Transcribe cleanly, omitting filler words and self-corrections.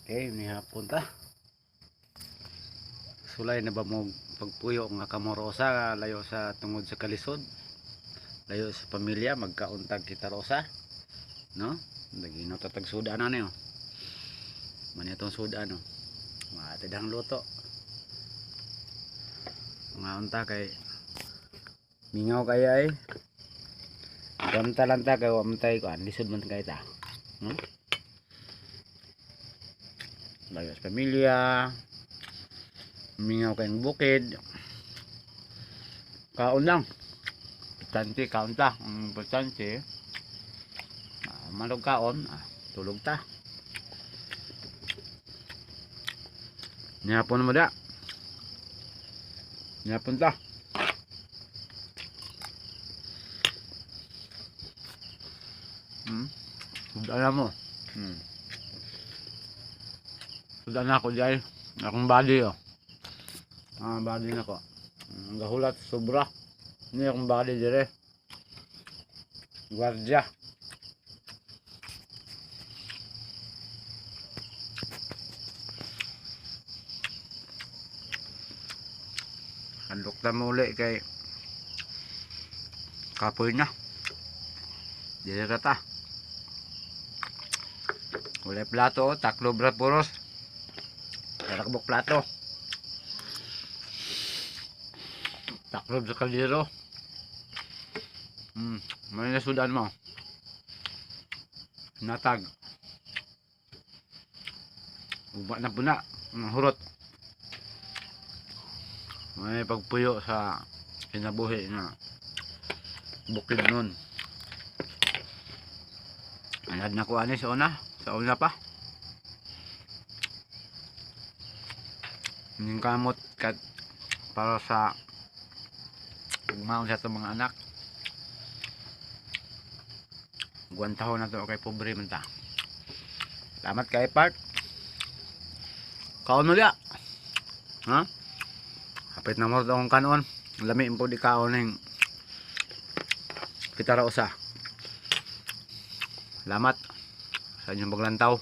Okay, ni hapon ta. Sulay na ba mo pagpuyo nga kamorosa layo sa tungod sa kalisod, layo sa pamilya, magkauntag kita rosa, no? Lagi no tatag suda na niyo. Man itong suda no. Matidang luto. Mga unta kay mingaw kaya ay. Kanta lang ta kay wamtay ko lisod man kay ta. No? Layo sa pamilya, mingaw kayong bukid, kaon lang, importante kaon ta, ang importante malog kaon, tulog ta. Nyapon mo da, nyapon ta. Sudan mo. Sudan na ako dyan. Akong body oh. Body na ko. Ang gahulat sobra. Ini akong body dire. Guardia. Handok na muli kay kapoy na. Dire ta. Ulay plato, taklo bra puros. Tarakbok plato. Taklo sa kaliro. May nasudan mo. Natag. Uba na puna. Hurot. May pagpuyo sa kinabuhi na bukid nun. Anad na ko ani sa una. Sa una pa. Yung kamot kat para sa umaon sa itong mga anak. Guwantaho na ito kay pobre man ta. Salamat kay Part. Kaon ulit. Ha? Hapit na mo ito akong kanon. Lamiin po di kaon ng kita rausa. Salamat sa inyong paglantaw.